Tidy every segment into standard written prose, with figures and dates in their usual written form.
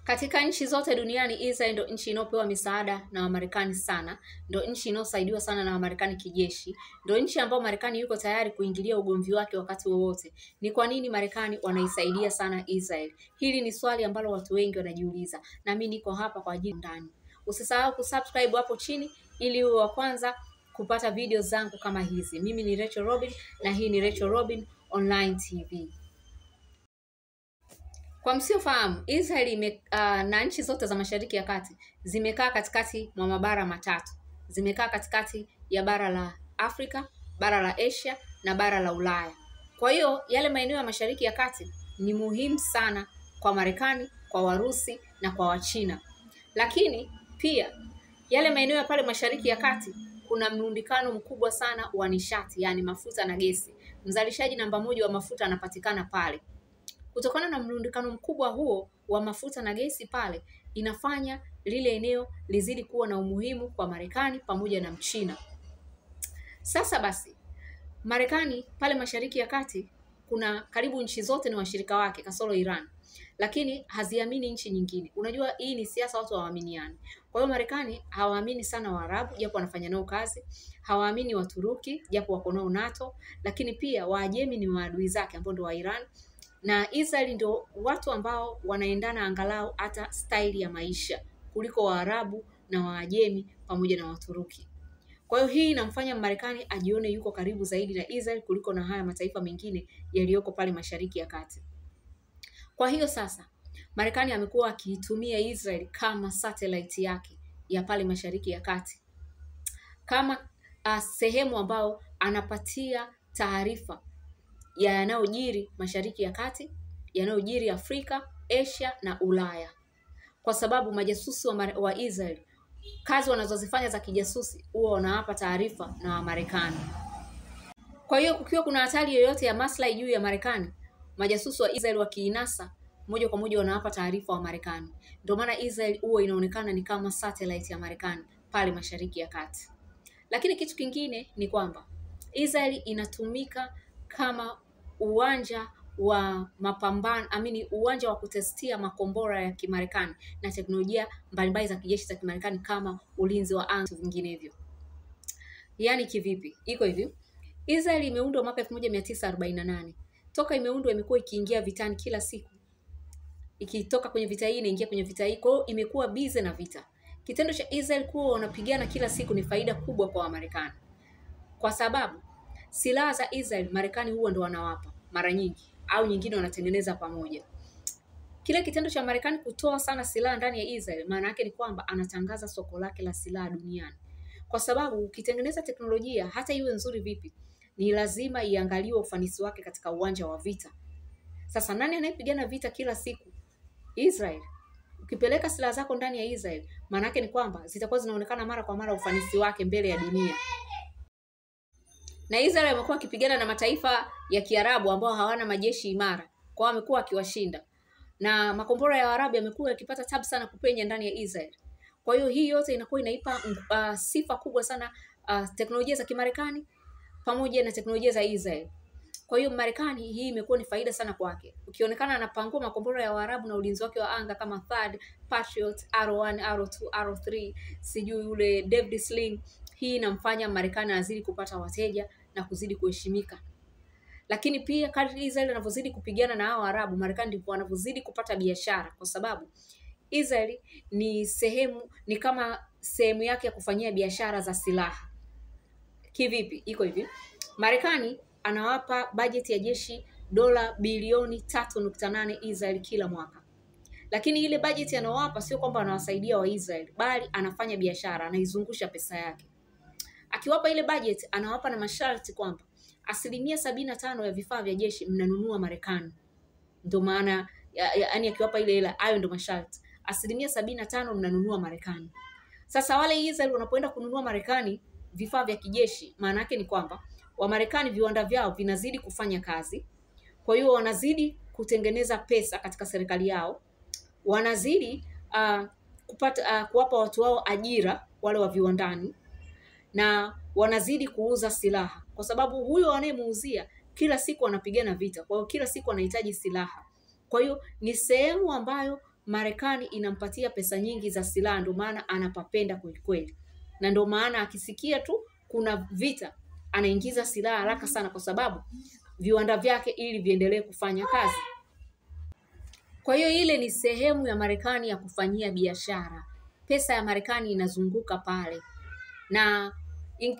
Katika nchi zote duniani, Israel ndio nchi inayopewa misaada na Wamarekani sana, ndio nchi inayosaidiwa sana na Wamarekani kijeshi, ndio nchi ambayo Marekani yuko tayari kuingilia ugomvi wake wakati wowote. Ni kwa nini Marekani wanaisaidia sana Israel? Hili ni swali ambalo watu wengi wanajiuliza, na mimi niko hapa kwa ajili ndani. Usisahau kusubscribe hapo chini ili uwe wa kwanza kupata video zangu kama hizi. Mimi ni Rachel Robin na hii ni Rachel Robin Online TV. Kwa msiofahamu, Israel na nchi zote za Mashariki ya Kati zimekaa katikati mwa mabara matatu. Zimekaa katikati ya bara la Afrika, bara la Asia na bara la Ulaya. Kwa hiyo yale maeneo ya Mashariki ya Kati ni muhimu sana kwa Marekani, kwa Warusi na kwa Wachina. Lakini pia yale maeneo ya pale Mashariki ya Kati kuna mrundikano mkubwa sana wa nishati, yani mafuta na gesi. Mzalishaji namba moja wa mafuta anapatikana pale. Kutokana na mrundikano mkubwa huo wa mafuta na gesi pale, inafanya lile eneo lizidi kuwa na umuhimu kwa Marekani pamoja na Mchina. Sasa basi, Marekani pale Mashariki ya Kati kuna karibu nchi zote ni washirika wake kasoro Iran, lakini haziamini nchi nyingine. Unajua hii ni siasa, watu hawaaminiani. Kwa hiyo Marekani hawaamini sana Waarabu japo wanafanya nao kazi, hawaamini Waturuki japo wako nao NATO, lakini pia Waajemi ni maadui zake ambao ndio wa Iran. Na Israel ndio watu ambao wanaendana angalau hata staili ya maisha kuliko Waarabu na Waajemi pamoja na Waturuki. Kwa hiyo hii inamfanya Marekani ajione yuko karibu zaidi na Israel kuliko na haya mataifa mengine yaliyoko pale Mashariki ya Kati. Kwa hiyo sasa Marekani amekuwa akiitumia Israel kama satellite yake ya pale Mashariki ya Kati, kama sehemu ambao anapatia taarifa ya yanayojiri Mashariki ya Kati, yanayojiri Afrika, Asia na Ulaya. Kwa sababu majasusi wa Israel kazi wanazozifanya za kijasusi huwa wanawapa taarifa na Wamarekani. Kwa hiyo kukiwa kuna hatari yoyote ya maslahi juu ya Marekani, majasusi wa Israel wakiinasa moja kwa moja wanawapa taarifa wa Marekani. Ndio maana Israel huwa inaonekana ni kama satellite ya Marekani pale Mashariki ya Kati. Lakini kitu kingine ni kwamba Israel inatumika kama uwanja wa mapambano, uwanja wa kutestia makombora ya Kimarekani na teknolojia mbalimbali za kijeshi za Kimarekani kama ulinzi wa anga na vinginevyo. Yaani kivipi? Iko hivi. Israel imeundwa mwaka 1948. Toka imeundwa imekuwa ikiingia vitani kila siku. Ikitoka kwenye vita hii inaingia kwenye vita hii, kwa hiyo imekuwa busy na vita. Kitendo cha Israel kuwa wanapigana kila siku ni faida kubwa kwa Wamarekani. Kwa sababu silaha za Israel Marekani huwa ndo wanawapa mara nyingi, au nyingine wanatengeneza pamoja. Kile kitendo cha Marekani kutoa sana silaha ndani ya Israel maana yake ni kwamba anatangaza soko lake la silaha duniani. Kwa sababu ukitengeneza teknolojia hata iwe nzuri vipi, ni lazima iangaliwe ufanisi wake katika uwanja wa vita. Sasa nani anayepigana vita kila siku? Israel. Ukipeleka silaha zako ndani ya Israel maana yake ni kwamba zitakuwa zinaonekana mara kwa mara ufanisi wake mbele ya dunia. Na Israel amekuwa akipigana na mataifa ya Kiarabu ambao hawana majeshi imara, kwa hiyo amekuwa akiwashinda. Na makombora ya Waarabu yamekuwa yakipata tabu sana kupenya ndani ya Israel. Kwa hiyo hii yote inakuwa inaipa sifa kubwa sana teknolojia za Kimarekani pamoja na teknolojia za Israel. Kwa hiyo Marekani hii imekuwa ni faida sana kwake. Ukionekana anapangua makombora ya Waarabu na ulinzi wake wa anga kama THAAD, Patriot, R1, R2, R3, sijui ule David's Sling, hii inamfanya Marekani azidi kupata wateja na kuzidi kuheshimika. Lakini pia kadri Israel anavyozidi kupigana na hao Arabu, Marekani ndipo anavyozidi kupata biashara, kwa sababu Israel ni kama sehemu yake ya kufanyia biashara za silaha. Kivipi? Iko hivi. Marekani anawapa bajeti ya jeshi dola bilioni 3.8 Israel kila mwaka. Lakini ile bajeti anawapa sio kwamba anawasaidia wa Israel, bali anafanya biashara, anaizungusha pesa yake. Akiwapa ile budget anawapa na masharti kwamba 75% ya vifaa vya jeshi mnanunua Marekani. Ndio maana yaani akiwapa ile hela, hayo ndio masharti. 75% mnanunua Marekani. Sasa wale Israel wanapoenda kununua Marekani vifaa vya kijeshi, maana yake ni kwamba wa Marekani viwanda vyao vinazidi kufanya kazi. Kwa hiyo wanazidi kutengeneza pesa katika serikali yao. Wanazidi kuwapa watu wao ajira wale wa viwandani, na wanazidi kuuza silaha kwa sababu huyo anayemuuzia kila siku anapigana vita. Kwa hiyo kila siku anahitaji silaha. Kwa hiyo ni sehemu ambayo Marekani inampatia pesa nyingi za silaha, ndio maana anapapenda kweli. Na ndio maana akisikia tu kuna vita anaingiza silaha haraka sana, kwa sababu viwanda vyake ili viendelee kufanya kazi. Kwa hiyo ile ni sehemu ya Marekani ya kufanyia biashara. Pesa ya Marekani inazunguka pale. Na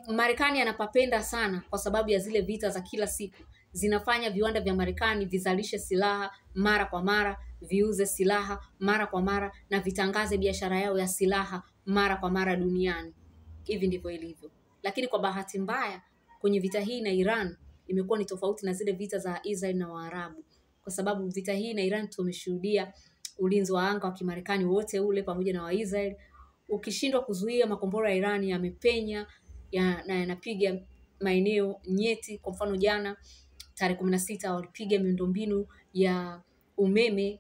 Marekani anapapenda sana kwa sababu ya zile vita za kila siku. Zinafanya viwanda vya Marekani vizalishe silaha mara kwa mara, viuze silaha mara kwa mara, na vitangaze biashara yao ya silaha mara kwa mara duniani. Hivi ndivyo ilivyo. Lakini kwa bahati mbaya kwenye vita hii na Iran imekuwa ni tofauti na zile vita za Israel na Waarabu. Kwa sababu vita hii na Iran tumeshuhudia ulinzi wa anga wa Kimarekani wote ule pamoja na wa Israel. Ukishindwa kuzuia makombora ya Iran yamepenya na yanapiga maeneo nyeti. Kwa mfano jana tarehe 16 walipiga miundombinu ya umeme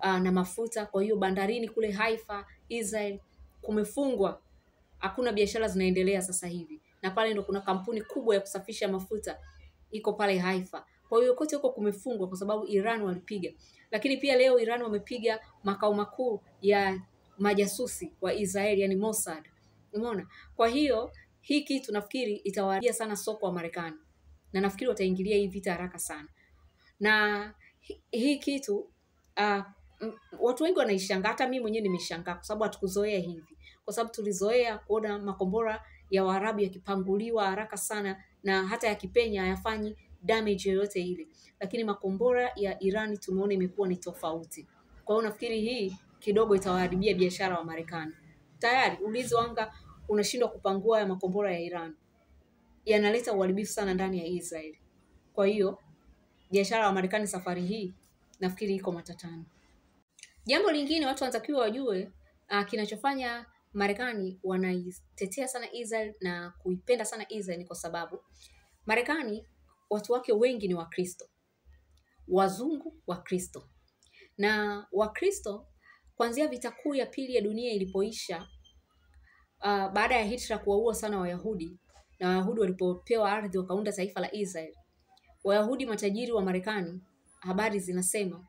na mafuta. Kwa hiyo bandarini kule Haifa Israel kumefungwa, hakuna biashara zinaendelea sasa hivi, na pale ndo kuna kampuni kubwa ya kusafisha mafuta iko pale Haifa. Kwa hiyo kote huko kumefungwa kwa sababu Iran walipiga. Lakini pia leo Iran wamepiga makao makuu ya majasusi wa Israeli, yani Mossad. Umeona? Kwa hiyo hii kitu nafikiri itawaharibia sana soko wa Marekani, na nafikiri wataingilia hii vita haraka sana. Na hii kitu watu wengi wanaishangaa, hata mimi mwenyewe nimeshangaa kwa sababu hatukuzoea hivi. Kwa sababu tulizoea kuona makombora ya Waarabu yakipanguliwa haraka sana, na hata yakipenya hayafanyi damage yoyote ile. Lakini makombora ya Iran tumeona imekuwa ni tofauti. Kwa hiyo nafikiri hii kidogo itawaharibia biashara wa Marekani. Tayari ulinzi wa anga unashindwa kupangua ya makombora ya Iran, yanaleta uharibifu sana ndani ya Israel. Kwa hiyo biashara wa Marekani safari hii nafikiri iko matatani. Jambo lingine watu wanatakiwa wajue, kinachofanya Marekani wanaitetea sana Israel na kuipenda sana Israel ni kwa sababu Marekani watu wake wengi ni Wakristo, wazungu Wakristo. Na Wakristo kuanzia vita kuu ya pili ya dunia ilipoisha, baada ya Hitler kuwaua sana Wayahudi, na Wayahudi walipopewa ardhi wakaunda taifa la Israel, Wayahudi matajiri wa Marekani, habari zinasema,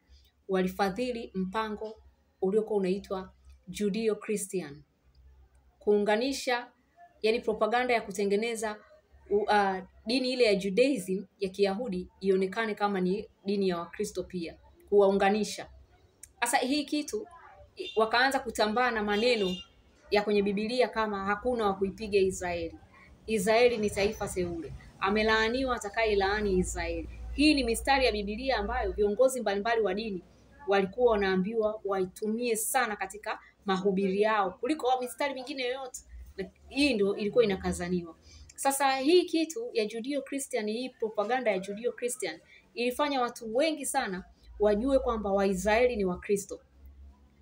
walifadhili mpango uliokuwa unaitwa Judeo-Christian, kuunganisha, yani propaganda ya kutengeneza dini ile ya Judaism ya Kiyahudi ionekane kama ni dini ya Wakristo pia, kuwaunganisha. Sasa hii kitu wakaanza kutambaa na maneno ya kwenye Biblia kama hakuna wa kuipiga Israeli. Israeli ni taifa teule. Amelaaniwa atakaye laani Israeli. Hii ni mistari ya Biblia ambayo viongozi mbalimbali wa dini walikuwa wanaambiwa waitumie sana katika mahubiri yao kuliko mistari mingine yoyote. Hii ndio ilikuwa inakazaniwa. Sasa hii kitu ya Judeo-Christian, hii propaganda ya Judeo-Christian ilifanya watu wengi sana wajue kwamba Waisraeli ni Wakristo.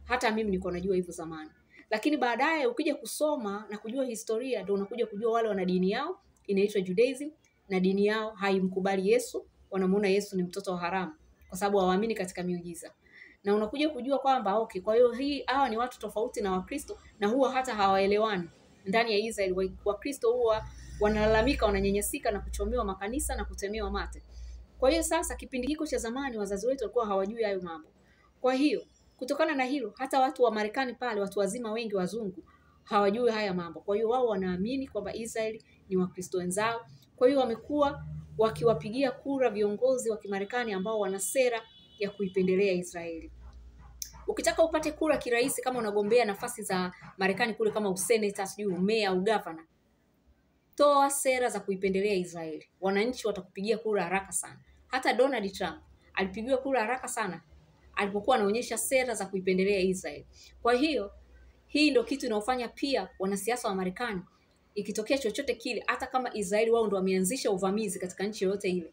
Hata mimi niko najua hivyo zamani. Lakini baadaye ukija kusoma na kujua historia ndio unakuja kujua wale wana dini yao inaitwa Judaism, na dini yao haimkubali Yesu, wanamuona Yesu ni mtoto wa haramu kwa sababu hawaamini katika miujiza. Na unakuja kujua kwamba kwa hiyo hawa ni watu tofauti na Wakristo, na huwa hata hawaelewani. Ndani ya Israel Wakristo huwa wanalalamika, wananyanyasika na kuchomewa makanisa na kutemewa mate. Kwa hiyo sasa kipindi hiko cha zamani wazazi wetu walikuwa hawajui hayo mambo. Kwa hiyo kutokana na hilo hata watu wa Marekani pale, watu wazima wengi wazungu hawajui haya mambo. Kwa hiyo wao wanaamini kwamba Israel ni Wakristo wenzao. Kwa hiyo wamekuwa wakiwapigia kura viongozi wa Kimarekani ambao wana sera ya kuipendelea Israeli. Ukitaka upate kura kirahisi kama unagombea nafasi za Marekani kule kama useneta, sijui umea au governor, toa sera za kuipendelea Israeli. Wananchi watakupigia kura haraka sana. Hata Donald Trump alipigiwa kura haraka sana alipokuwa anaonyesha sera za kuipendelea Israeli. Kwa hiyo hii ndio kitu inaofanya pia wanasiasa wa Marekani ikitokea chochote kile, hata kama Israeli wao ndio wameanzisha uvamizi katika nchi yoyote ile,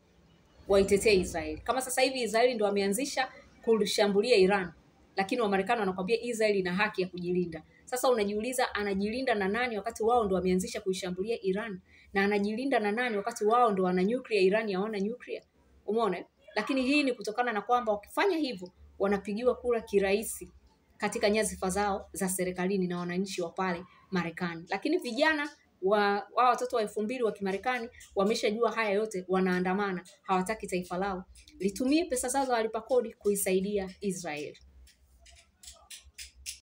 waitetee Israeli. Kama sasa hivi Israeli ndio wameanzisha kushambulia Iran, lakini wa Marekani wanakuambia Israeli ina haki ya kujilinda. Sasa unajiuliza anajilinda na nani wakati wao ndio wameanzisha kuishambulia Iran? Na anajilinda na nani wakati wao ndio wana nuclear, Iran hawana nuclear? Umeona? Lakini hii ni kutokana na kwamba wakifanya hivyo wanapigiwa kura kirahisi katika nyadhifa zao za serikalini na wananchi wa pale Marekani. Lakini vijana wa watoto wa 2000 wa Kimarekani wameshajua haya yote, wanaandamana, hawataki taifa lao litumie pesa zao za walipa kodi kuisaidia Israeli.